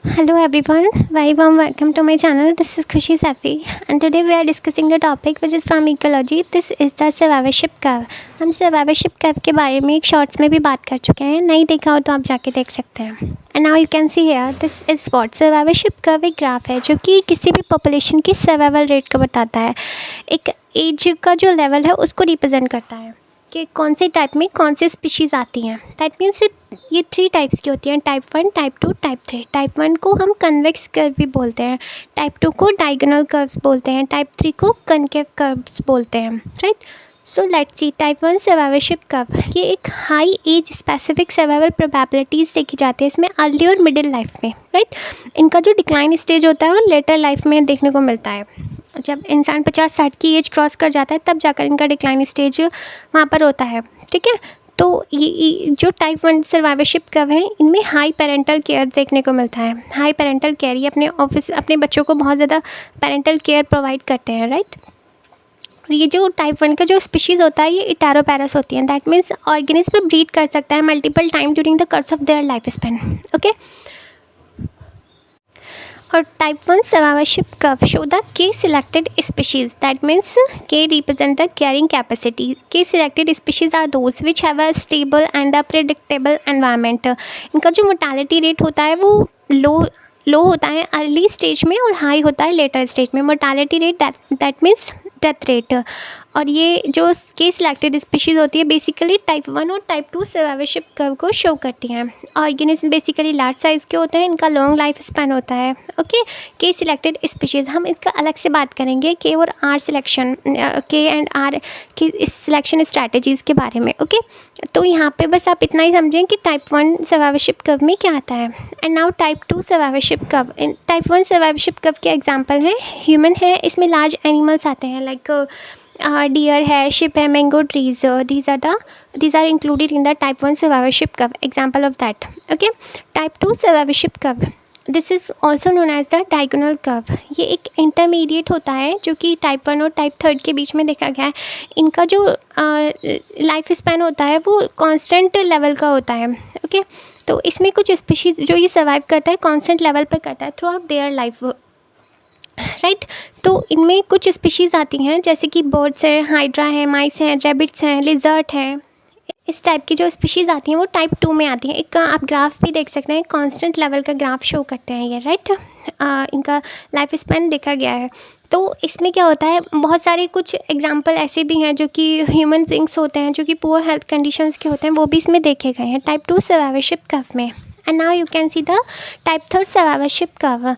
Hello everyone, very warm welcome to my channel. This is Khushi Safi and today we are discussing the topic which is from ecology. This is the survivorship curve. हम survivorship curve के बारे में एक shorts में भी बात कर चुके हैं, नहीं देखा हो तो आप जाके देख सकते हैं. And now you can see here this is what survivorship curve एक ग्राफ है जो कि किसी भी पॉपुलेशन की सर्वाइवल रेट को बताता है. एक एज का जो लेवल है उसको रिप्रेजेंट करता है कि कौन से टाइप में कौन सी स्पीशीज़ आती हैं. दैट मीन्स ये 3 टाइप्स की होती हैं, टाइप 1, टाइप 2, टाइप 3. टाइप 1 को हम कन्वेक्स कर्व भी बोलते हैं, टाइप 2 को डायगोनल कर्व्स बोलते हैं, टाइप 3 को कनकेव कर्व्स बोलते हैं. Right. So let's see type 1 survivorship curve. ये एक high age specific survival probabilities देखी जाती है इसमें अर्ली और मिडिल लाइफ में. राइट. इनका जो डिक्लाइन स्टेज होता है वो लेटर लाइफ में देखने को मिलता है. जब इंसान 50-60 की एज क्रॉस कर जाता है तब जाकर इनका डिक्लाइन स्टेज वहाँ पर होता है. ठीक है. तो ये जो टाइप 1 सर्वाइवरशिप कर्व है इनमें हाई पेरेंटल केयर देखने को मिलता है. हाई पेरेंटल केयर, ये अपने बच्चों को बहुत ज़्यादा पेरेंटल केयर प्रोवाइड करते हैं. राइट. और ये जो टाइप 1 का जो स्पीशीज़ होता है ये इटेरोपैरस होती है. दैट मीन्स ऑर्गेनिज्म ब्रीड कर सकता है multiple time during the course of their life span. Okay. और type 1 survivorship curve show the K selected species. That means K represent the carrying capacity. K selected species are those which have a stable and a predictable environment. इनका जो mortality rate होता है वो लो होता है early stage में और high होता है लेटर स्टेज में. Mortality rate that means death rate. और ये जो के सिलेक्टेड स्पीशीज़ होती है बेसिकली टाइप 1 और टाइप 2 सर्वाइवरशिप कर्व को शो करती हैं. ऑर्गेनिज्म बेसिकली लार्ज साइज़ के होते हैं, इनका लॉन्ग लाइफ स्पैन होता है. ओके. के सिलेक्टेड स्पीशीज़ हम इसका अलग से बात करेंगे के और आर सिलेक्शन, के एंड आर की इस सिलेक्शन स्ट्रैटेजीज़ के बारे में. ओके. तो यहाँ पे बस आप इतना ही समझें कि टाइप 1 सर्वाइवरशिप कर्व में क्या आता है. And now type 2 survivorship curve. Type 1 survivorship curve के एग्जाम्पल हैं ह्यूमन है, इसमें लार्ज एनिमल्स आते हैं लाइक डियर है, शिप है, mango trees. these are included in the type 1 survivorship curve. Example of that. Okay. Type 2 survivorship curve. This is also known as the diagonal curve. ये एक intermediate होता है जो कि टाइप 1 और टाइप 3 के बीच में देखा गया है. इनका जो लाइफ स्पैन होता है वो कांस्टेंट लेवल का होता है. ओके. तो इसमें कुछ स्पीशीज जो ये सर्वाइव करता है कांस्टेंट लेवल पर करता है through out their life. Right. तो इनमें कुछ स्पीशीज़ आती हैं जैसे कि बर्ड्स हैं, हाइड्रा है, माइस हैं, रैबिट्स हैं, लिजर्ट हैं. इस टाइप की जो स्पीशीज़ आती हैं वो टाइप 2 में आती हैं. एक आप ग्राफ भी देख सकते हैं, कांस्टेंट लेवल का ग्राफ शो करते हैं ये. राइट. इनका लाइफ स्पैन देखा गया है. तो इसमें क्या होता है, बहुत सारे कुछ एग्जांपल ऐसे भी हैं जो कि ह्यूमन बीइंग्स होते हैं जो कि पुअर हेल्थ कंडीशंस के होते हैं, वो भी इसमें देखे गए हैं टाइप 2 सर्वाइवरशिप कर्व में. And now you can see the type 3 survivorship curve.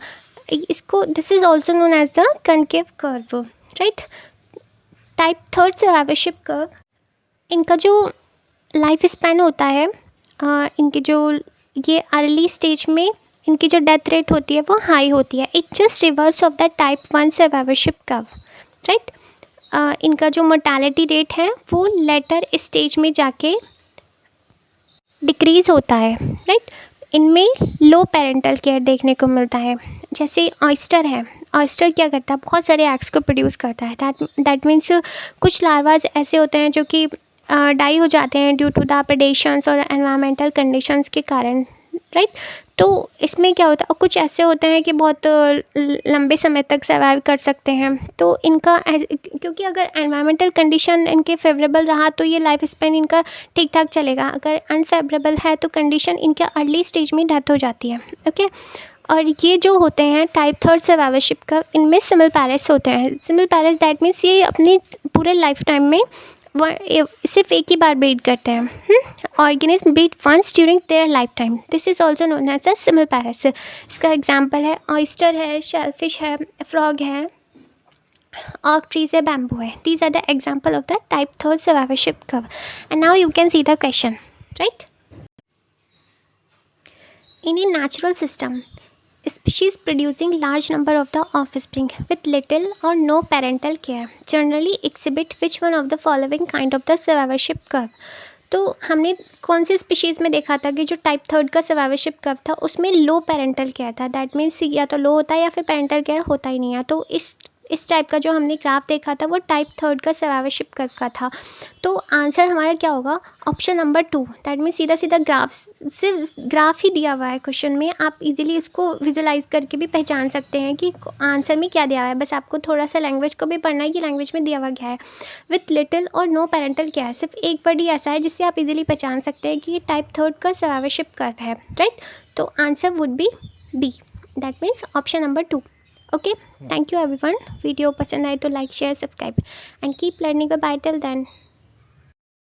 इसको this is also known as the concave curve. Right. Type 3 survivorship curve, इनका जो लाइफ स्पैन होता है, इनके जो ये अर्ली स्टेज में इनकी जो डेथ रेट होती है वो हाई होती है. It just reverse of the type 1 survivorship curve. Right. इनका जो मोर्टालिटी रेट है वो लेटर स्टेज में जाके डिक्रीज़ होता है. राइट. इनमें लो पेरेंटल केयर देखने को मिलता है. जैसे ऑयस्टर है, ऑयस्टर क्या करता है, बहुत सारे एग्स को प्रोड्यूस करता है. दैट मीन्स कुछ लार्वाज ऐसे होते हैं जो कि डाई हो जाते हैं ड्यू टू द प्रेडेशंस और एनवायरमेंटल कंडीशंस के कारण. राइट. तो इसमें क्या होता है, और कुछ ऐसे होते हैं कि बहुत लंबे समय तक सर्वाइव कर सकते हैं. तो इनका क्योंकि अगर एनवायरमेंटल कंडीशन इनके फेवरेबल रहा तो ये लाइफ स्पैन इनका ठीक ठाक चलेगा. अगर अनफेवरेबल है तो कंडीशन इनके अर्ली स्टेज में डेथ हो जाती है. ओके. और ये जो होते हैं टाइप 3 सर्वाइवरशिप का, इनमें सिमिल पैरेंट्स होते हैं. सिमिल पैरेंट्स दैट मीन्स ये अपने पूरे लाइफ टाइम में सिर्फ एक ही बार ब्रीड करते हैं. Organism breed once during their lifetime. This is also known as a semelparous. इसका एग्जांपल है ऑयस्टर है, शेलफिश है, फ्रॉग है, ऑक ट्रीज है, बैम्बू है. These are the example of the type 3 survivorship curve. And now you can see the question. Right. In a natural system, species producing large number of the offspring with little or no parental care generally exhibit which one of the following kind of the survivorship curve. तो हमने कौन सी species में देखा था कि जो type 3 का survivorship curve था उसमें लो पेरेंटल केयर था. दैट मीन्स या तो लो होता है या फिर पेरेंटल केयर होता ही नहीं है. तो इस इस टाइप का जो हमने ग्राफ देखा था वो टाइप थर्ड का सर्वाइवरशिप कर्व का था। तो आंसर हमारा क्या होगा, ऑप्शन नंबर 2। दैट मीन्स सीधा सीधा ग्राफ, सिर्फ ग्राफ ही दिया हुआ है क्वेश्चन में, आप इजीली इसको विजुलाइज करके भी पहचान सकते हैं कि आंसर में क्या दिया हुआ है। बस आपको थोड़ा सा लैंग्वेज को भी पढ़ना है कि लैंग्वेज में दिया हुआ क्या है। विथ लिटिल और नो पेरेंटल क्या है, सिर्फ एक वर्ड ही ऐसा है जिससे आप इजीली पहचान सकते हैं कि ये टाइप थर्ड का सर्वाइवरशिप कर्व है, राइट। तो answer would be B, that means option number 2। Okay, thank you everyone. Video पसंद आए तो like share subscribe and keep learning bye till then.